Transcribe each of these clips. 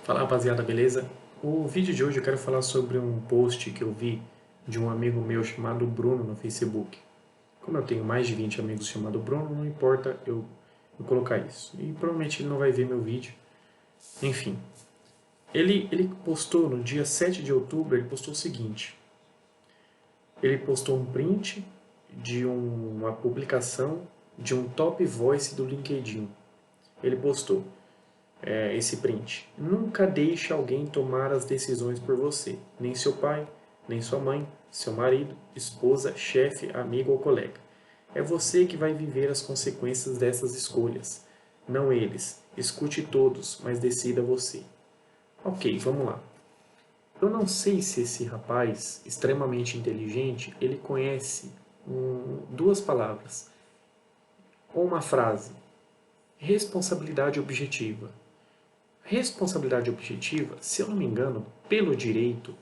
Fala rapaziada, beleza? O vídeo de hoje eu quero falar sobre um post que eu vi de um amigo meu chamado Bruno no Facebook. Como eu tenho mais de 20 amigos chamados Bruno, não importa eu colocar isso. E provavelmente ele não vai ver meu vídeo. Enfim, ele postou no dia 7 de outubro, ele postou o seguinte. Ele postou um print de uma publicação de um top voice do LinkedIn. Ele postou esse print. Nunca deixe alguém tomar as decisões por você. Nem seu pai, nem sua mãe, seu marido, esposa, chefe, amigo ou colega. É você que vai viver as consequências dessas escolhas, não eles. Escute todos, mas decida você. Ok, vamos lá. Eu não sei se esse rapaz, extremamente inteligente, ele conhece duas palavras ou uma frase. Responsabilidade objetiva. Responsabilidade objetiva, se eu não me engano, pelo direito,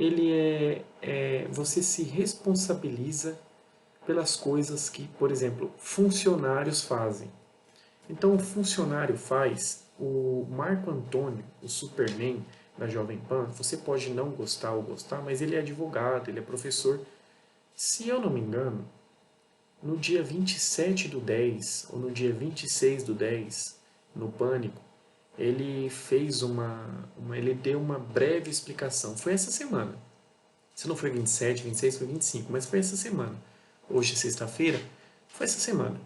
ele você se responsabiliza pelas coisas que, por exemplo, funcionários fazem. Então, o funcionário faz, o Marco Antônio, o Superman da Jovem Pan, você pode não gostar ou gostar, mas ele é advogado, ele é professor. Se eu não me engano, no dia 27 do 10 ou no dia 26 do 10, no Pânico, ele fez ele deu uma breve explicação. Foi essa semana. Se não foi 27, 26, foi 25, mas foi essa semana. Hoje é sexta-feira, foi essa semana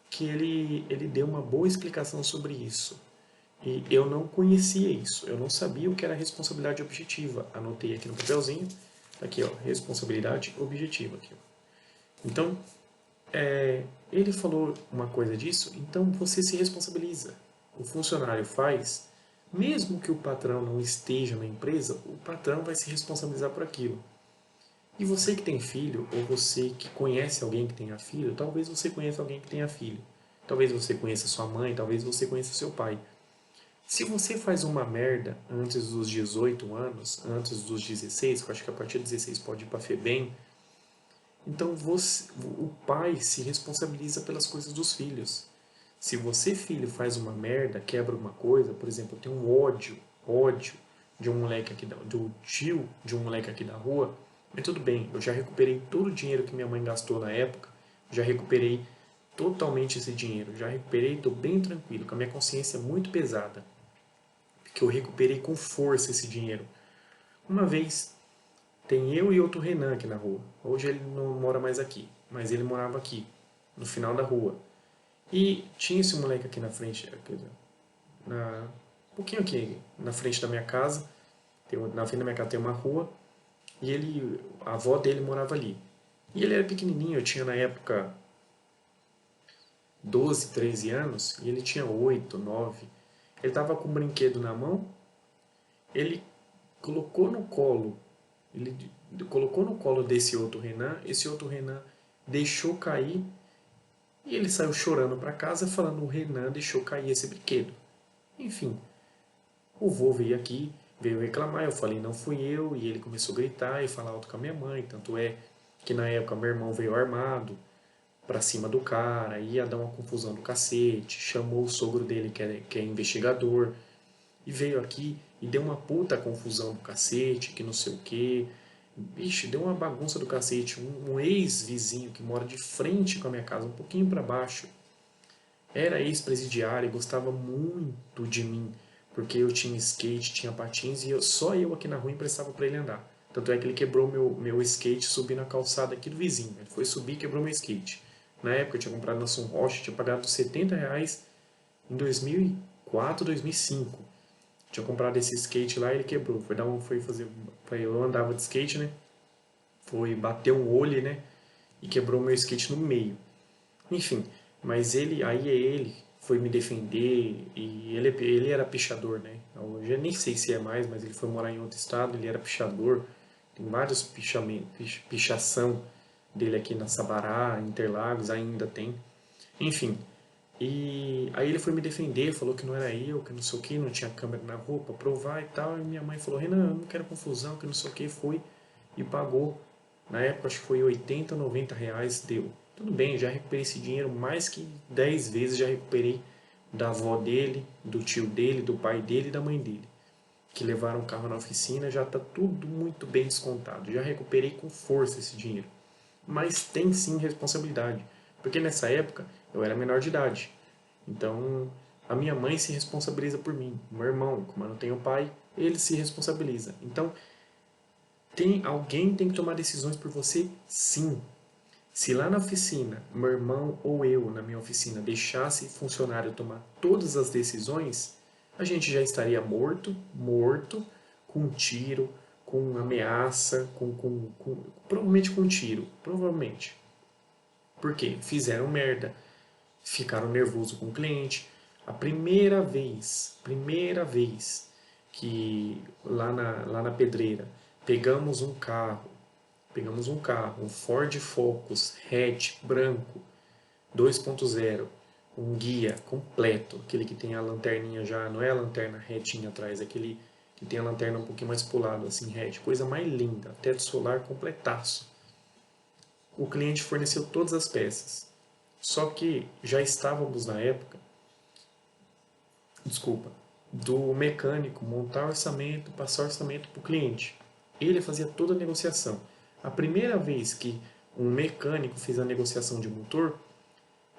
que ele deu uma boa explicação sobre isso. E eu não conhecia isso, eu não sabia o que era responsabilidade objetiva. Anotei aqui no papelzinho, tá aqui ó, responsabilidade objetiva. Aqui, ó. Então, ele falou uma coisa disso, então você se responsabiliza. O funcionário faz, mesmo que o patrão não esteja na empresa, o patrão vai se responsabilizar por aquilo. E você que tem filho, ou você que conhece alguém que tenha filho, talvez você conheça alguém que tenha filho. Talvez você conheça sua mãe, talvez você conheça seu pai. Se você faz uma merda antes dos 18 anos, antes dos 16, que eu acho que a partir dos 16 pode ir para FEBEM, então o pai se responsabiliza pelas coisas dos filhos. Se você, filho, faz uma merda, quebra uma coisa, por exemplo, eu tenho um ódio de um moleque aqui, do tio de um moleque aqui da rua, mas tudo bem, eu já recuperei todo o dinheiro que minha mãe gastou na época, já recuperei totalmente esse dinheiro, já recuperei, estou bem tranquilo, com a minha consciência muito pesada, porque eu recuperei com força esse dinheiro. Uma vez, tem eu e outro Renan aqui na rua. Hoje ele não mora mais aqui, mas ele morava aqui, no final da rua. E tinha esse moleque aqui na frente, um pouquinho aqui na frente da minha casa, na frente da minha casa tem uma rua, e a avó dele morava ali. E ele era pequenininho, eu tinha na época 12, 13 anos, e ele tinha 8, 9. Ele estava com um brinquedo na mão, ele colocou no colo, ele colocou no colo desse outro Renan, esse outro Renan deixou cair, e ele saiu chorando para casa falando o Renan deixou cair esse brinquedo. Enfim, o vô veio aqui, veio reclamar, eu falei não fui eu, e ele começou a gritar e falar alto com a minha mãe, tanto é que na época meu irmão veio armado pra cima do cara, ia dar uma confusão do cacete, chamou o sogro dele que é investigador, e veio aqui e deu uma puta confusão do cacete, que não sei o que. Bicho, deu uma bagunça do cacete. Um ex-vizinho que mora de frente com a minha casa, um pouquinho para baixo, era ex-presidiário e gostava muito de mim, porque eu tinha skate, tinha patins e só eu aqui na rua emprestava para ele andar. Tanto é que ele quebrou meu skate subindo a calçada aqui do vizinho. Ele foi subir e quebrou meu skate. Na época eu tinha comprado na São Rocha, tinha pagado R$ 70 em 2004, 2005. Tinha comprado esse skate lá e ele quebrou. Eu andava de skate, né? Foi bater um olho, né? E quebrou meu skate no meio. Enfim, mas ele foi me defender e ele era pichador, né? Hoje eu nem sei se é mais, mas ele foi morar em outro estado, ele era pichador. Tem vários pichação dele aqui na Sabará, Interlagos, ainda tem. Enfim, e aí ele foi me defender, falou que não era eu, que não sei o que, não tinha câmera na rua pra provar e tal. E minha mãe falou, Renan, eu não quero confusão, que não sei o que, foi e pagou. Na época acho que foi 80, R$ 90, deu. Tudo bem, já recuperei esse dinheiro mais que 10 vezes, já recuperei da avó dele, do tio dele, do pai dele e da mãe dele, que levaram o carro na oficina, já está tudo muito bem descontado. Já recuperei com força esse dinheiro. Mas tem sim responsabilidade, porque nessa época eu era menor de idade. Então a minha mãe se responsabiliza por mim, meu irmão, como eu não tenho pai, ele se responsabiliza. Então alguém tem que tomar decisões por você, sim. Se lá na oficina, meu irmão ou eu na minha oficina deixasse funcionário tomar todas as decisões, a gente já estaria morto, com um tiro, com ameaça, provavelmente com um tiro, provavelmente. Por quê? Fizeram merda, ficaram nervosos com o cliente. A primeira vez que lá na pedreira pegamos um carro, um Ford Focus hatch branco 2.0, um guia completo, aquele que tem a lanterninha já, não é a lanterna retinha atrás, é aquele que tem a lanterna um pouquinho mais pro lado, assim, hatch, coisa mais linda, teto solar completaço. O cliente forneceu todas as peças, só que já estávamos na época, desculpa, do mecânico montar orçamento, passar orçamento para o cliente. Ele fazia toda a negociação. A primeira vez que um mecânico fez a negociação de motor,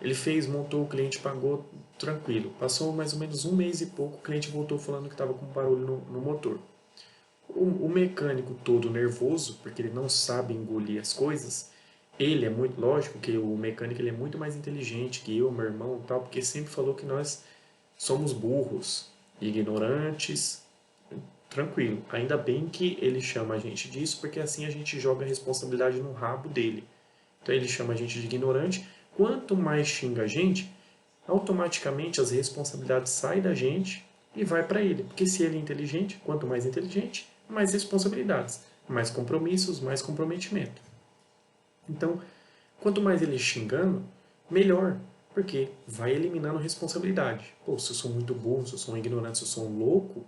ele fez, montou, o cliente pagou tranquilo. Passou mais ou menos um mês e pouco, o cliente voltou falando que estava com barulho no motor. O mecânico todo nervoso, porque ele não sabe engolir as coisas, ele é muito, lógico que o mecânico ele é muito mais inteligente que eu, meu irmão e tal, porque sempre falou que nós somos burros, ignorantes, tranquilo. Ainda bem que ele chama a gente disso, porque assim a gente joga a responsabilidade no rabo dele. Então ele chama a gente de ignorante. Quanto mais xinga a gente, automaticamente as responsabilidades saem da gente e vai para ele. Porque se ele é inteligente, quanto mais inteligente, mais responsabilidades, mais compromissos, mais comprometimento. Então, quanto mais ele xingando, melhor, porque vai eliminando responsabilidade. Pô, se eu sou muito burro, se eu sou um ignorante, se eu sou um louco,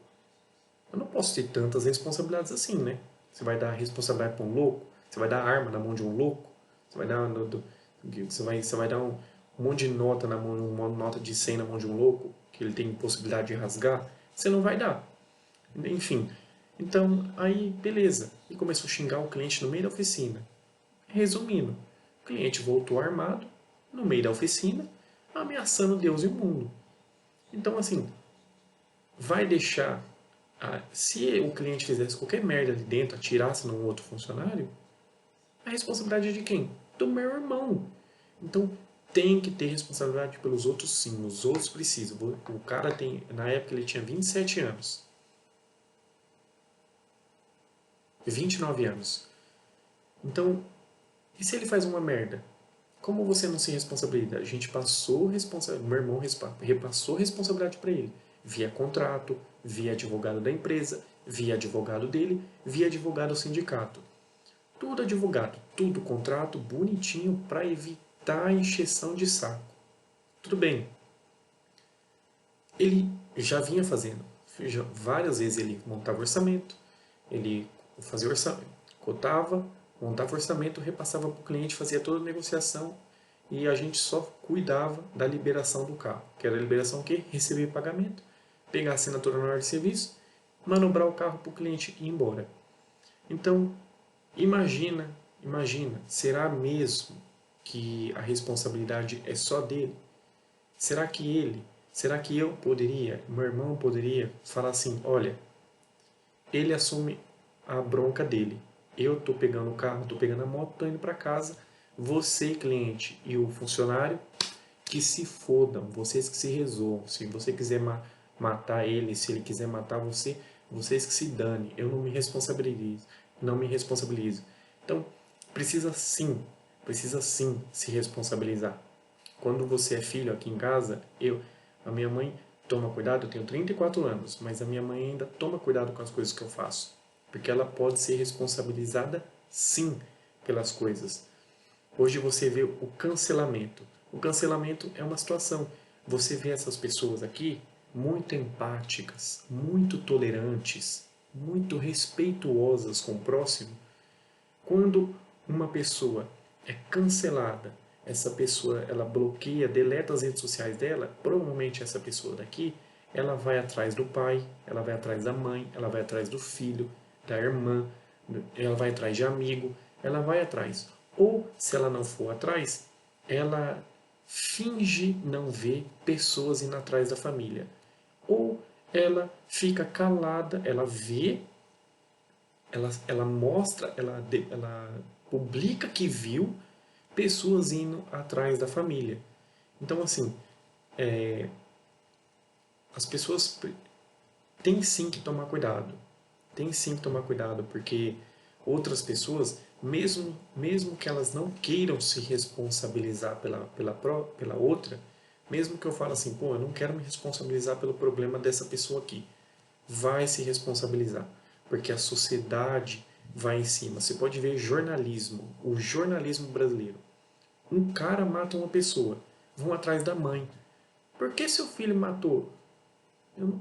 eu não posso ter tantas responsabilidades assim, né? Você vai dar responsabilidade para um louco? Você vai dar arma na mão de um louco? Você vai dar, você vai dar um monte de nota na mão, uma nota de 100 na mão de um louco, que ele tem possibilidade de rasgar? Você não vai dar. Enfim. Então, aí, beleza. E começou a xingar o cliente no meio da oficina. Resumindo, o cliente voltou armado, no meio da oficina, ameaçando Deus e o mundo. Então, assim, vai deixar. Se o cliente fizesse qualquer merda ali dentro, atirasse num outro funcionário, a responsabilidade é de quem? Do meu irmão. Então, tem que ter responsabilidade pelos outros sim, os outros precisam. O cara tem, na época ele tinha 27 anos, 29 anos. Então, e se ele faz uma merda? Como você não se responsabiliza? A gente passou responsabilidade, meu irmão repassou responsabilidade para ele, via contrato, via advogado da empresa, via advogado dele, via advogado do sindicato. Tudo advogado, tudo contrato bonitinho para evitar a encheção de saco. Tudo bem. Ele já vinha fazendo. Várias vezes ele montava orçamento, ele fazia orçamento, cotava, montava orçamento, repassava para o cliente, fazia toda a negociação e a gente só cuidava da liberação do carro. Que era a liberação o quê? Receber pagamento, pegar a assinatura na hora de serviço, manobrar o carro para o cliente e ir embora. Então, imagina, será mesmo que a responsabilidade é só dele? Será que eu poderia, meu irmão poderia falar assim, olha, ele assume a bronca dele. Eu estou pegando o carro, estou pegando a moto, estou indo para casa. Você, cliente, e o funcionário, que se fodam, vocês que se resolvam. Se você quiser matar ele, se ele quiser matar você, vocês que se dane. Eu não me responsabilizo. Não me responsabilizo. Então, precisa sim se responsabilizar. Quando você é filho aqui em casa, a minha mãe toma cuidado, eu tenho 34 anos, mas a minha mãe ainda toma cuidado com as coisas que eu faço. Porque ela pode ser responsabilizada sim pelas coisas. Hoje você vê o cancelamento. O cancelamento é uma situação. Você vê essas pessoas aqui muito empáticas, muito tolerantes, muito respeituosas com o próximo. Quando uma pessoa é cancelada essa pessoa, ela bloqueia, deleta as redes sociais dela, provavelmente essa pessoa daqui, ela vai atrás do pai, ela vai atrás da mãe, ela vai atrás do filho, da irmã, ela vai atrás de amigo, ela vai atrás. Ou, se ela não for atrás, ela finge não ver pessoas indo atrás da família. Ou ela fica calada, ela vê, ela mostra, ela publica que viu pessoas indo atrás da família. Então, assim, as pessoas têm sim que tomar cuidado. Tem sim que tomar cuidado, porque outras pessoas, mesmo que elas não queiram se responsabilizar pela outra, mesmo que eu fale assim, pô, eu não quero me responsabilizar pelo problema dessa pessoa aqui, vai se responsabilizar, porque a sociedade vai em cima. Você pode ver jornalismo, o jornalismo brasileiro. Um cara mata uma pessoa, vão atrás da mãe. Por que seu filho matou? Eu,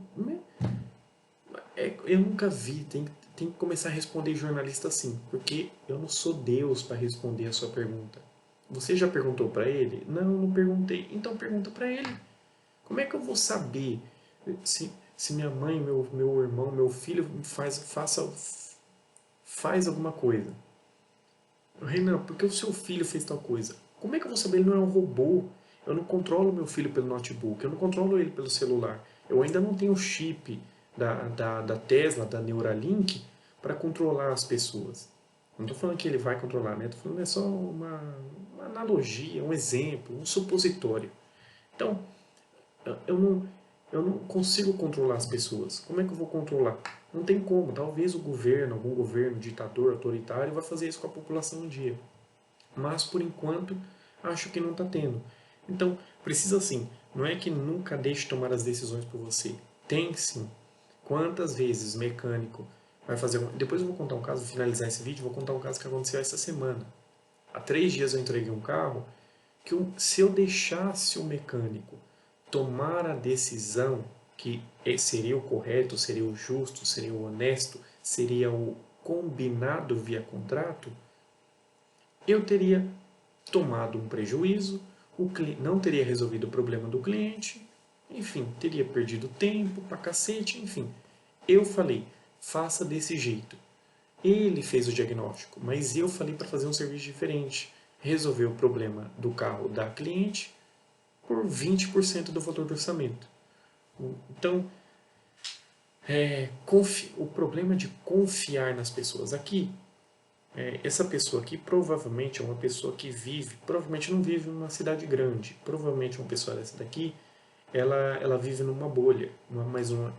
eu nunca vi, tem que começar a responder jornalista assim, porque eu não sou Deus para responder a sua pergunta. Você já perguntou para ele? Não, não perguntei. Então pergunta para ele. Como é que eu vou saber se minha mãe, meu irmão, meu filho faz alguma coisa? Renan, porque o seu filho fez tal coisa? Como é que eu vou saber? Ele não é um robô. Eu não controlo meu filho pelo notebook, eu não controlo ele pelo celular. Eu ainda não tenho o chip da Tesla, da Neuralink, para controlar as pessoas. Não estou falando que ele vai controlar, né? Estou falando que é só uma analogia, um exemplo, um supositório. Então, eu não, eu não consigo controlar as pessoas. Como é que eu vou controlar? Não tem como. Talvez o governo, algum governo ditador, autoritário, vai fazer isso com a população um dia. Mas, por enquanto, acho que não está tendo. Então, precisa sim. Não é que nunca deixe tomar as decisões por você. Tem sim. Quantas vezes mecânico vai fazer... Depois eu vou contar um caso, vou finalizar esse vídeo, vou contar um caso que aconteceu essa semana. Há 3 dias eu entreguei um carro que se eu deixasse o mecânico tomar a decisão que seria o correto, seria o justo, seria o honesto, seria o combinado via contrato, eu teria tomado um prejuízo, não teria resolvido o problema do cliente, enfim, teria perdido tempo pra cacete, enfim. Eu falei, faça desse jeito. Ele fez o diagnóstico, mas eu falei para fazer um serviço diferente. Resolver o problema do carro da cliente por 20% do valor do orçamento. Então, o problema de confiar nas pessoas aqui, essa pessoa aqui provavelmente é uma pessoa que provavelmente não vive numa cidade grande, provavelmente uma pessoa dessa daqui, ela vive numa bolha,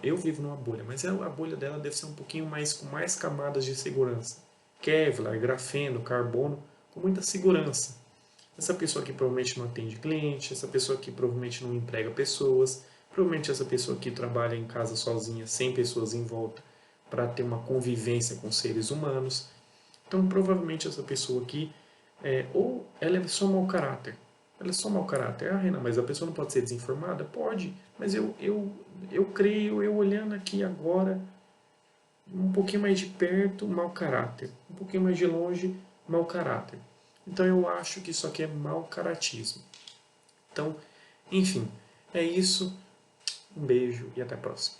eu vivo numa bolha, mas a bolha dela deve ser um pouquinho mais, com mais camadas de segurança. Kevlar, grafeno, carbono, com muita segurança. Essa pessoa aqui provavelmente não atende cliente, essa pessoa aqui provavelmente não emprega pessoas, provavelmente essa pessoa aqui trabalha em casa sozinha, sem pessoas em volta, para ter uma convivência com seres humanos. Então, provavelmente essa pessoa aqui, ou ela é só mau caráter. Ela é só mau caráter. Ah, Renan, mas a pessoa não pode ser desinformada? Pode, mas eu creio, eu olhando aqui agora, um pouquinho mais de perto, mau caráter. Um pouquinho mais de longe, mau caráter. Então eu acho que isso aqui é mau caratismo. Então, enfim, é isso. Um beijo e até a próxima.